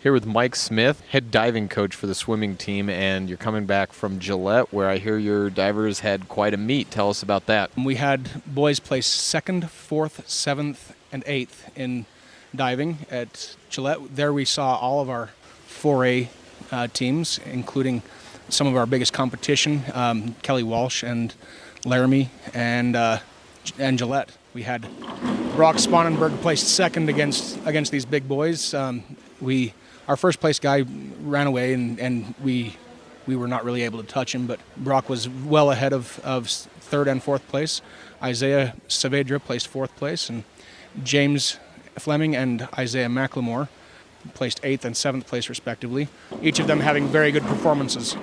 Here with Mike Smith, head diving coach for the swimming team, and you're coming back from Gillette, where I hear your divers had quite a meet. Tell us about that. We had boys place 2nd, 4th, 7th, and 8th in diving at Gillette. There we saw all of our 4A teams, including some of our biggest competition, Kelly Walsh and Laramie and Gillette. We had Brock Spanenberg placed 2nd against these big boys. Our first place guy ran away, and we were not really able to touch him, but Brock was well ahead of 3rd and 4th place. Isaiah Saavedra placed 4th place, and James Fleming and Isaiah McLemore placed 8th and 7th place respectively, each of them having very good performances.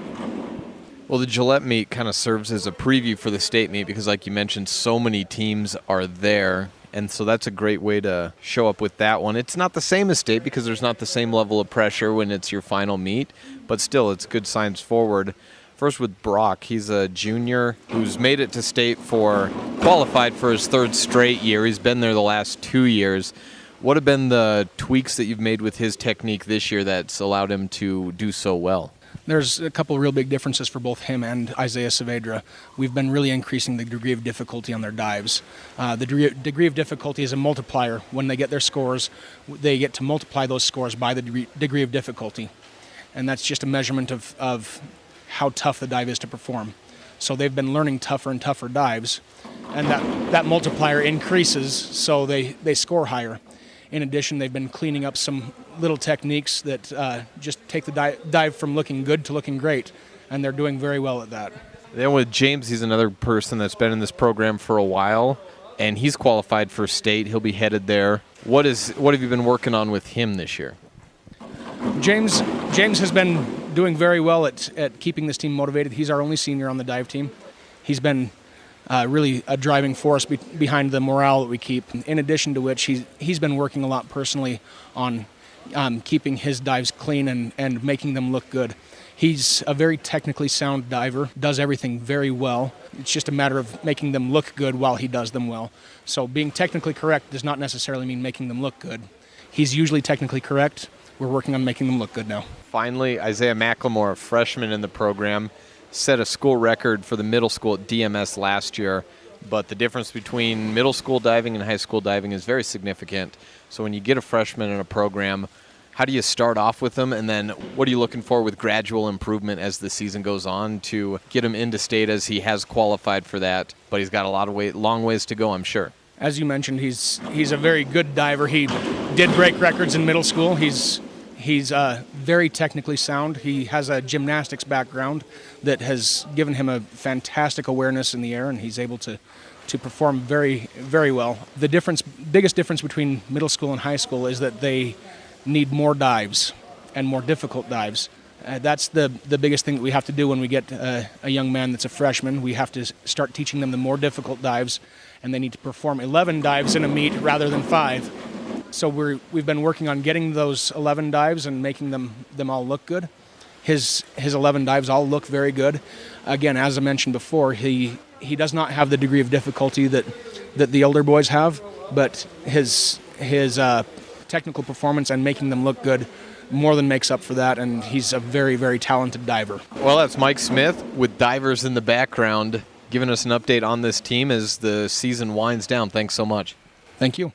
Well, the Gillette meet kind of serves as a preview for the state meet because, like you mentioned, so many teams are there. And so that's a great way to show up with that one. It's not the same as state because there's not the same level of pressure when it's your final meet, but still it's good signs forward. First with Brock, he's a junior who's made it to state qualified for his 3rd straight year. He's been there the last 2 years. What have been the tweaks that you've made with his technique this year that's allowed him to do so well? There's a couple of real big differences for both him and Isaiah Saavedra. We've been really increasing the degree of difficulty on their dives. The degree of difficulty is a multiplier. When they get their scores, they get to multiply those scores by the degree of difficulty. And that's just a measurement of how tough the dive is to perform. So they've been learning tougher and tougher dives, and that multiplier increases, so they score higher. In addition, they've been cleaning up some little techniques that just take the dive from looking good to looking great, and they're doing very well at that. Then with James, he's another person that's been in this program for a while, and he's qualified for state. He'll be headed there. What have you been working on with him this year? James has been doing very well at keeping this team motivated. He's our only senior on the dive team. He's been really a driving force behind the morale that we keep. In addition to which, he's been working a lot personally on keeping his dives clean and making them look good. He's a very technically sound diver, does everything very well. It's just a matter of making them look good while he does them well. So being technically correct does not necessarily mean making them look good. He's usually technically correct. We're working on making them look good now. Finally, Isaiah McLemore, a freshman in the program, set a school record for the middle school at DMS last year, but the difference between middle school diving and high school diving is very significant. So when you get a freshman in a program, how do you start off with them, and then what are you looking for with gradual improvement as the season goes on to get him into state, as he has qualified for that, but he's got long ways to go, I'm sure. As you mentioned, he's a very good diver. He did break records in middle school. He's very technically sound. He has a gymnastics background that has given him a fantastic awareness in the air, and he's able to perform very, very well. The biggest difference between middle school and high school is that they need more dives and more difficult dives. That's the biggest thing that we have to do when we get a young man that's a freshman. We have to start teaching them the more difficult dives, and they need to perform 11 dives in a meet rather than 5. So we've been working on getting those 11 dives and making them all look good. His 11 dives all look very good. Again, as I mentioned before, he does not have the degree of difficulty that the older boys have, but his technical performance and making them look good more than makes up for that, and he's a very, very talented diver. Well, that's Mike Smith with divers in the background, giving us an update on this team as the season winds down. Thanks so much. Thank you.